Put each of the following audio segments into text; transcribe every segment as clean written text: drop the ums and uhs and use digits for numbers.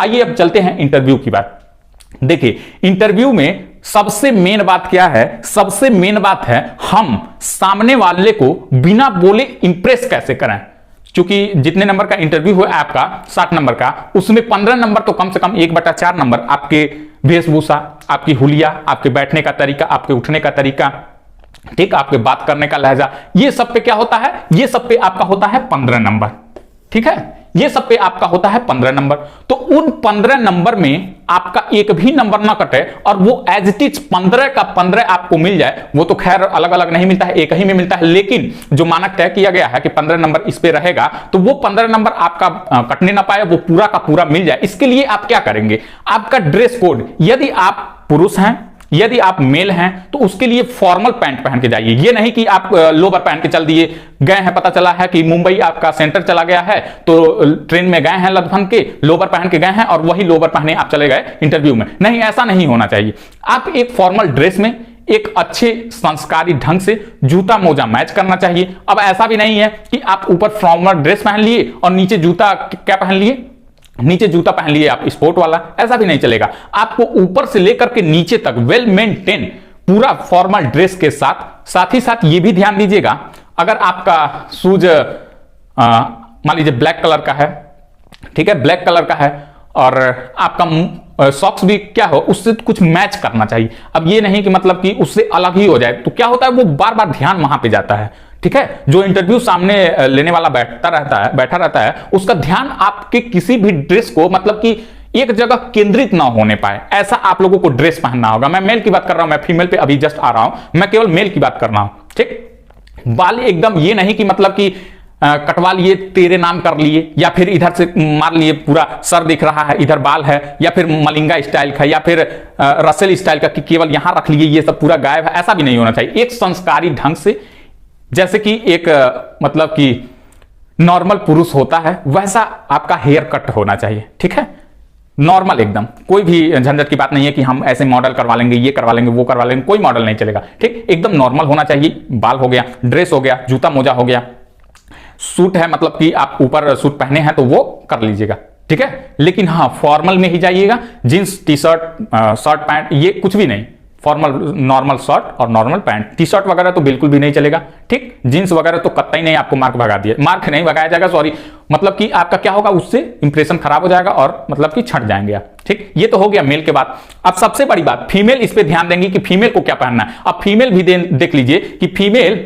आइए अब चलते हैं इंटरव्यू की बात। देखिए इंटरव्यू में सबसे मेन बात क्या है, सबसे मेन बात है हम सामने वाले को बिना बोले इंप्रेस कैसे करें। क्योंकि जितने नंबर का इंटरव्यू हो आपका 60 नंबर का, उसमें 15 नंबर तो कम से कम 1/4 नंबर आपके वेशभूषा, आपकी हुलिया, आपके बैठने का तरीका, आपके उठने का तरीका, ठीक, आपके बात करने का लहजा, ये सब पे क्या होता है, ये सब पे आपका होता है 15 नंबर। ठीक है, ये सब पे आपका होता है 15 नंबर। तो उन 15 नंबर में आपका एक भी नंबर ना कटे और वो एज इट इज 15 का 15 आपको मिल जाए, वो तो खैर अलग अलग नहीं मिलता है, एक ही में मिलता है, लेकिन जो मानक तय किया गया है कि 15 नंबर इस पे रहेगा, तो वो 15 नंबर आपका कटने ना पाए, वो पूरा का पूरा मिल जाए। इसके लिए आप क्या करेंगे, आपका ड्रेस कोड, यदि आप पुरुष हैं, यदि आप मेल हैं, तो उसके लिए फॉर्मल पैंट पहन के जाइए। ये नहीं कि आप लोवर पहन के चल दिए, गए हैं, पता चला है कि मुंबई आपका सेंटर चला गया है, तो ट्रेन में गए हैं लदफन के, लोवर पहन के गए हैं और वही लोवर पहने आप चले गए इंटरव्यू में। नहीं, ऐसा नहीं होना चाहिए। आप एक फॉर्मल ड्रेस में एक अच्छे संस्कारी ढंग से जूता मोजा मैच करना चाहिए। अब ऐसा भी नहीं है कि आप ऊपर फॉर्मल ड्रेस पहन लिए और नीचे जूता क्या पहन लिए, नीचे जूता पहन लिए आप स्पोर्ट वाला, ऐसा भी नहीं चलेगा। आपको ऊपर से लेकर के नीचे तक वेल मेंटेन पूरा फॉर्मल ड्रेस के साथ ही साथ ये भी ध्यान दीजिएगा, अगर आपका शूज मान लीजिए ब्लैक कलर का है, ठीक है, ब्लैक कलर का है, और आपका सॉक्स भी क्या हो, उससे कुछ मैच करना चाहिए। अब ये नहीं कि मतलब कि उससे अलग ही हो जाए, तो क्या होता है, वो बार बार ध्यान वहां पे जाता है। ठीक है, जो इंटरव्यू सामने लेने वाला बैठा रहता है, उसका ध्यान आपके किसी भी ड्रेस को मतलब कि एक जगह केंद्रित ना होने पाए, ऐसा आप लोगों को ड्रेस पहनना होगा। मैं मेल की बात कर रहा हूं, मैं फीमेल पे अभी जस्ट आ रहा हूं, मैं केवल मेल की बात कर रहा हूं। ठीक, बाल एकदम ये नहीं कि मतलब कि कटवा लिए, तेरे नाम कर लिए, या फिर इधर से मार लिए, पूरा सर दिख रहा है, इधर बाल है, या फिर मलिंगा स्टाइल का, या फिर रसेल स्टाइल का कि केवल यहां रख लिए, ये सब पूरा गायब है, ऐसा भी नहीं होना चाहिए। एक संस्कारी ढंग से, जैसे कि एक मतलब कि नॉर्मल पुरुष होता है, वैसा आपका हेयर कट होना चाहिए। ठीक है, नॉर्मल एकदम, कोई भी झंझट की बात नहीं है कि हम ऐसे मॉडल करवा लेंगे, ये करवा लेंगे, वो करवा लेंगे, कोई मॉडल नहीं चलेगा। ठीक, एकदम नॉर्मल होना चाहिए। बाल हो गया, ड्रेस हो गया, जूता मोजा हो गया, सूट है मतलब कि आप ऊपर सूट पहने हैं तो वो कर लीजिएगा। ठीक है, लेकिन हाँ फॉर्मल में ही जाइएगा, jeans T shirt shirt pant ये कुछ भी नहीं, फॉर्मल नॉर्मल शर्ट और नॉर्मल पैंट। टी शर्ट वगैरह तो बिल्कुल भी नहीं चलेगा। ठीक, जींस वगैरह तो कतई नहीं, आपको मार्क भगा दिया, मार्क नहीं भगाया जाएगा, सॉरी, मतलब कि आपका क्या होगा, उससे इंप्रेशन खराब हो जाएगा और मतलब कि छट जाएंगे आप। ठीक, ये तो हो गया मेल के बाद। अब सबसे बड़ी बात, फीमेल इस पे ध्यान देंगे कि फीमेल को क्या पहनना है। अब फीमेल भी देख लीजिए कि फीमेल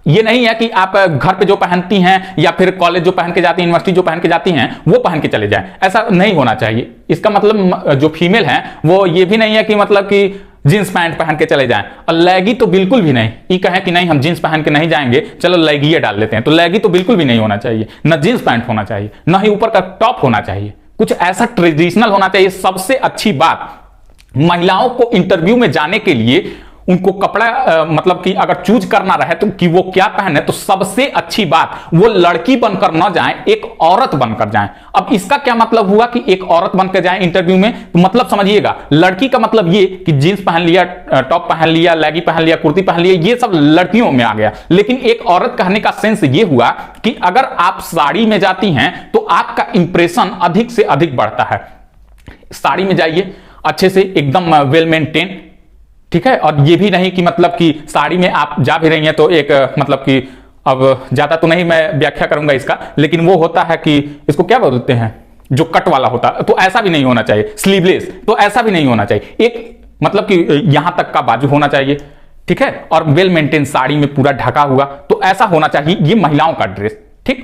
ये नहीं है कि आप घर पे जो पहनती हैं या फिर कॉलेज जो पहन के जाती हैं, यूनिवर्सिटी जो पहन के जाती हैं वो पहन के चले जाएं, ऐसा नहीं होना चाहिए। इसका मतलब जो फीमेल है वो ये भी नहीं है कि मतलब कि जींस पैंट पहन के चले जाएं, और लैगी तो बिल्कुल भी नहीं, ये कहें कि नहीं हम जींस पहन के नहीं जाएंगे, चलो लैगी डाल लेते हैं, तो लैगी तो बिल्कुल भी नहीं होना चाहिए, न जींस पैंट होना चाहिए, न ही ऊपर का टॉप होना चाहिए, कुछ ऐसा ट्रेडिशनल होना चाहिए। सबसे अच्छी बात, महिलाओं को इंटरव्यू में जाने के लिए उनको कपड़ा मतलब कि अगर चूज करना रहे तो कि वो क्या पहने, तो सबसे अच्छी बात वो लड़की बनकर न जाएं, एक औरत बनकर जाएं। अब इसका क्या मतलब हुआ कि एक औरत बनकर जाएं इंटरव्यू में, तो मतलब समझिएगा, लड़की का मतलब ये कि जींस पहन लिया, टॉप पहन लिया, लेगी पहन लिया, कुर्ती पहन लिया, ये सब लड़कियों में आ गया। लेकिन एक औरत कहने का सेंस ये हुआ कि अगर आप साड़ी में जाती हैं तो आपका इंप्रेशन अधिक से अधिक बढ़ता है। साड़ी में जाइए अच्छे से, एकदम वेल मेंटेन, ठीक है, और ये भी नहीं कि मतलब कि साड़ी में आप जा भी रही हैं तो एक मतलब कि, अब ज्यादा तो नहीं मैं व्याख्या करूंगा इसका, लेकिन वो होता है कि इसको क्या बोलते हैं, जो कट वाला होता है, तो ऐसा भी नहीं होना चाहिए। स्लीवलेस तो ऐसा भी नहीं होना चाहिए, एक मतलब कि यहां तक का बाजू होना चाहिए, ठीक है, और वेल मेंटेन साड़ी में पूरा ढका हुआ, तो ऐसा होना चाहिए। ये महिलाओं का ड्रेस। ठीक,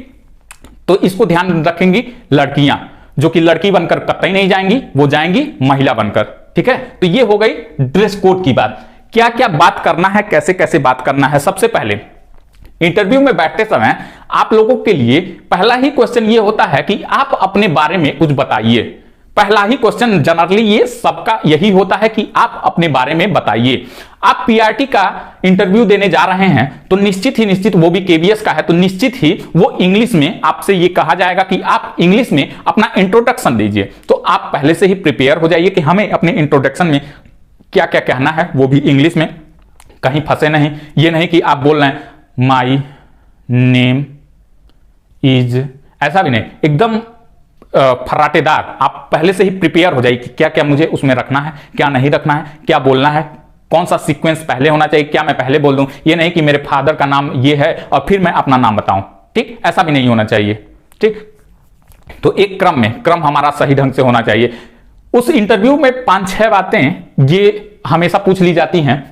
तो इसको ध्यान रखेंगी लड़कियां, जो कि लड़की बनकर कतई नहीं जाएंगी, वो जाएंगी महिला बनकर। ठीक है, तो ये हो गई ड्रेस कोड की बात। क्या क्या बात करना है, कैसे कैसे बात करना है। सबसे पहले इंटरव्यू में बैठते समय आप लोगों के लिए पहला ही क्वेश्चन ये होता है कि आप अपने बारे में कुछ बताइए। पहला ही क्वेश्चन जनरली ये सबका यही होता है कि आप अपने बारे में बताइए। आप पीआरटी का इंटरव्यू देने जा रहे हैं तो निश्चित वो भी केबीएस का है, तो निश्चित ही वो इंग्लिश में आपसे ये कहा जाएगा कि आप इंग्लिश में अपना इंट्रोडक्शन दीजिए। तो आप पहले से ही प्रिपेयर हो जाइए कि हमें अपने इंट्रोडक्शन में क्या क्या कहना है, वो भी इंग्लिश में, कहीं फंसे नहीं। ये नहीं कि आप बोल रहे हैं माई नेम इज, ऐसा भी नहीं, एकदम फर्राटेदार, आप पहले से ही प्रिपेयर हो जाइए कि क्या क्या मुझे उसमें रखना है, क्या नहीं रखना है, क्या बोलना है, कौन सा सीक्वेंस पहले होना चाहिए, क्या मैं पहले बोल दूं। ये नहीं कि मेरे फादर का नाम ये है और फिर मैं अपना नाम बताऊं, ठीक, ऐसा भी नहीं होना चाहिए। ठीक, तो एक क्रम हमारा सही ढंग से होना चाहिए। उस इंटरव्यू में 5-6 बातें ये हमेशा पूछ ली जाती हैं।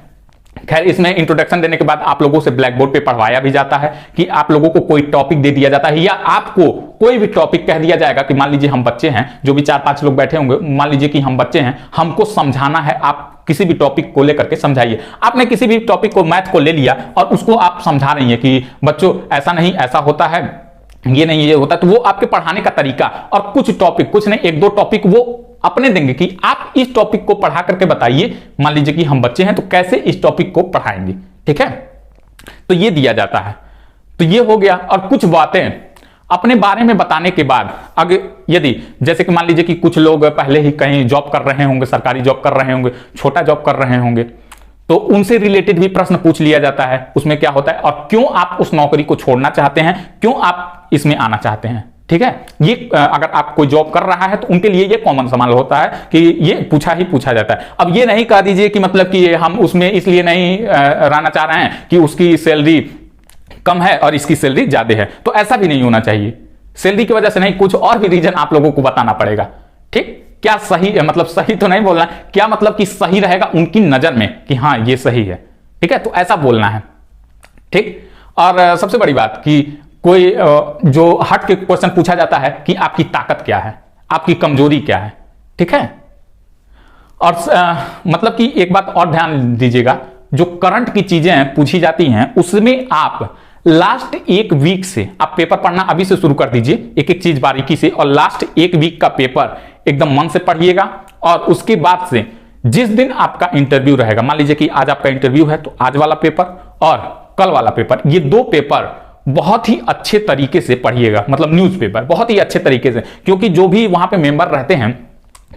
खैर, इसमें इंट्रोडक्शन देने के बाद आप लोगों से ब्लैक बोर्ड पे पढ़वाया भी जाता है कि आप लोगों को कोई टॉपिक दे दिया जाता है या आपको कोई भी टॉपिक कह दिया जाएगा कि मान लीजिए हम बच्चे हैं, जो भी 4-5 लोग बैठे होंगे, मान लीजिए कि हम बच्चे हैं, हमको समझाना है, आप किसी भी टॉपिक को लेकर के समझाइए। आपने किसी भी टॉपिक को, मैथ को ले लिया और उसको आप समझा रही हैं कि बच्चों ऐसा नहीं, ऐसा होता है, ये नहीं, ये होता है, तो वो आपके पढ़ाने का तरीका। और कुछ टॉपिक, कुछ नहीं, 1-2 टॉपिक वो अपने देंगे कि आप इस टॉपिक को पढ़ा करके बताइए, मान लीजिए कि हम बच्चे हैं तो कैसे इस टॉपिक को पढ़ाएंगे। ठीक है, तो ये दिया जाता है। तो ये हो गया। और कुछ बातें अपने बारे में बताने के बाद आगे, यदि जैसे कि मान लीजिए कि कुछ लोग पहले ही कहीं जॉब कर रहे होंगे, सरकारी जॉब कर रहे होंगे, छोटा जॉब कर रहे होंगे, तो उनसे रिलेटेड भी प्रश्न पूछ लिया जाता है। उसमें क्या होता है और क्यों आप उस नौकरी को छोड़ना चाहते हैं, क्यों आप इसमें आना चाहते हैं। ठीक है, ये अगर आप कोई जॉब कर रहा है तो उनके लिए ये कॉमन सवाल होता है कि ये पूछा जाता है। अब ये नहीं कह दीजिए कि मतलब कि हम उसमें इसलिए नहीं रहना चाह रहे हैं कि उसकी सैलरी कम है और इसकी सैलरी ज्यादा है, तो ऐसा भी नहीं होना चाहिए। सैलरी की वजह से नहीं, कुछ और भी रीजन आप लोगों को बताना पड़ेगा। ठीक, क्या सही है, मतलब सही तो नहीं बोलना, क्या मतलब कि सही रहेगा उनकी नजर में कि हाँ ये सही है। ठीक है, तो ऐसा बोलना है। ठीक, और सबसे बड़ी बात कि कोई जो हट के क्वेश्चन पूछा जाता है कि आपकी ताकत क्या है, आपकी कमजोरी क्या है। ठीक है, और मतलब कि एक बात और ध्यान दीजिएगा, जो करंट की चीजें पूछी जाती हैं उसमें आप लास्ट 1 वीक से आप पेपर पढ़ना अभी से शुरू कर दीजिए, एक एक चीज बारीकी से, और लास्ट 1 वीक का पेपर एकदम मन से पढ़िएगा। और उसके बाद से जिस दिन आपका इंटरव्यू रहेगा, मान लीजिए कि आज आपका इंटरव्यू है तो आज वाला पेपर और कल वाला पेपर, ये 2 पेपर बहुत ही अच्छे तरीके से पढ़िएगा, मतलब न्यूज़पेपर बहुत ही अच्छे तरीके से, क्योंकि जो भी वहां पे मेंबर रहते हैं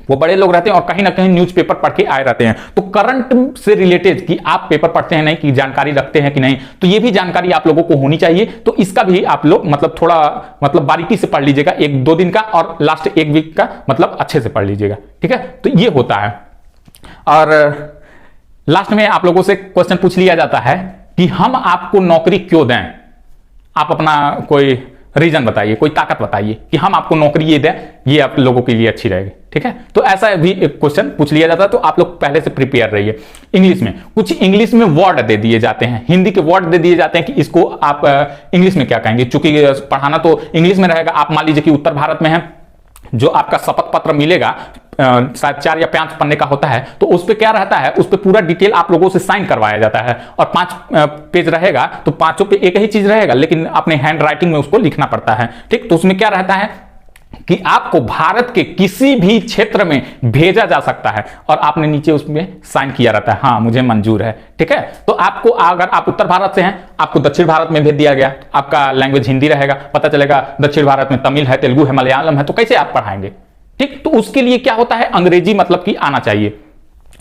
वो बड़े लोग रहते हैं और कहीं ना कहीं न्यूज़पेपर पढ़ के आए रहते हैं। तो करंट से रिलेटेड कि आप पेपर पढ़ते हैं नहीं, कि जानकारी रखते हैं कि नहीं, तो ये भी जानकारी आप लोगों को होनी चाहिए। तो इसका भी आप लोग मतलब थोड़ा मतलब बारीकी से पढ़ लीजिएगा, 1-2 दिन का और लास्ट 1 वीक का मतलब अच्छे से पढ़ लीजिएगा। ठीक है, तो ये होता है। और लास्ट में आप लोगों से क्वेश्चन पूछ लिया जाता है कि हम आपको नौकरी क्यों दें, आप अपना कोई रीजन बताइए, कोई ताकत बताइए कि हम आपको नौकरी ये दें, ये आप लोगों के लिए अच्छी रहेगी। ठीक है, तो ऐसा भी एक क्वेश्चन पूछ लिया जाता है, तो आप लोग पहले से प्रिपेयर रहिए। इंग्लिश में कुछ इंग्लिश में वर्ड दे दिए जाते हैं, हिंदी के वर्ड दे दिए जाते हैं कि इसको आप इंग्लिश में क्या कहेंगे, चूंकि पढ़ाना तो इंग्लिश में रहेगा। आप मान लीजिए कि उत्तर भारत में है, जो आपका शपथ पत्र मिलेगा शायद 4 या 5 पन्ने का होता है, तो उस पर क्या रहता है, उस पर पूरा डिटेल आप लोगों से साइन करवाया जाता है और 5 पेज रहेगा, तो 5 पे एक ही चीज रहेगा, लेकिन अपने हैंड राइटिंग में उसको लिखना पड़ता है। ठीक, तो उसमें क्या रहता है कि आपको भारत के किसी भी क्षेत्र में भेजा जा सकता है और आपने नीचे उसमें साइन किया रहता है, हाँ मुझे मंजूर है। ठीक है, तो आपको अगर आप उत्तर भारत से हैं, आपको दक्षिण भारत में भेज दिया गया, आपका लैंग्वेज हिंदी रहेगा, पता चलेगा दक्षिण भारत में तमिल है, तेलुगु है, मलयालम है, तो कैसे आप पढ़ाएंगे। ठीक, तो उसके लिए क्या होता है, अंग्रेजी मतलब कि आना चाहिए।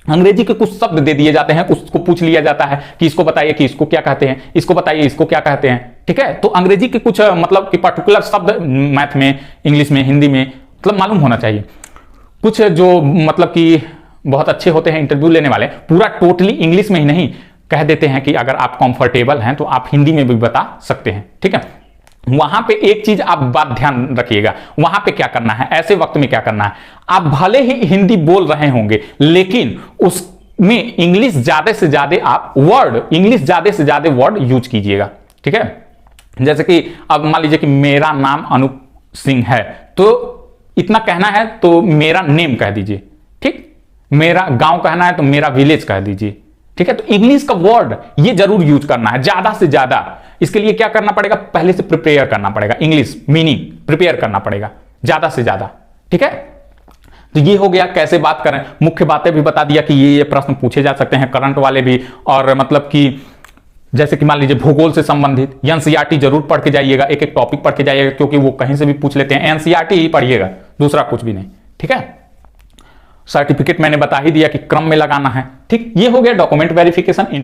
अंग्रेजी के कुछ शब्द दे दिए जाते हैं, उसको पूछ लिया जाता है कि इसको बताइए कि इसको क्या कहते हैं, इसको बताइए इसको क्या कहते हैं। ठीक है, तो अंग्रेजी के कुछ मतलब कि पर्टिकुलर शब्द मैथ में, इंग्लिश में, हिंदी में मतलब मालूम होना चाहिए। कुछ जो मतलब कि बहुत अच्छे होते हैं इंटरव्यू लेने वाले, पूरा टोटली इंग्लिश में ही नहीं कह देते हैं कि अगर आप कंफर्टेबल हैं तो आप हिंदी में भी बता सकते हैं। ठीक है, वहां पे एक चीज आप बात ध्यान रखिएगा, वहां पे क्या करना है, ऐसे वक्त में क्या करना है, आप भले ही हिंदी बोल रहे होंगे लेकिन उसमें इंग्लिश ज्यादा से ज्यादा आप वर्ड, इंग्लिश ज्यादा से ज्यादा वर्ड यूज कीजिएगा। ठीक है, जैसे कि अब मान लीजिए कि मेरा नाम अनूप सिंह है, तो इतना कहना है तो मेरा नेम कह दीजिए। ठीक, मेरा गांव कहना है तो मेरा विलेज कह दीजिए। ठीक है, तो इंग्लिश का वर्ड ये जरूर यूज करना है ज्यादा से ज्यादा। इसके लिए क्या करना पड़ेगा, पहले से प्रिपेयर करना पड़ेगा, इंग्लिश मीनिंग प्रिपेयर करना पड़ेगा ज्यादा से ज्यादा। ठीक है, तो ये हो गया कैसे बात करें, मुख्य बातें भी बता दिया कि ये प्रश्न पूछे जा सकते हैं, करंट वाले भी, और मतलब कि जैसे कि मान लीजिए भूगोल से संबंधित एनसीईआरटी जरूर पढ़ के जाइएगा, एक एक टॉपिक पढ़ के जाइएगा, क्योंकि वो कहीं से भी पूछ लेते हैं, एनसीईआरटी ही पढ़िएगा, दूसरा कुछ भी नहीं। ठीक है, सर्टिफिकेट मैंने बता ही दिया कि क्रम में लगाना है। ठीक, ये हो गया डॉक्यूमेंट वेरिफिकेशन।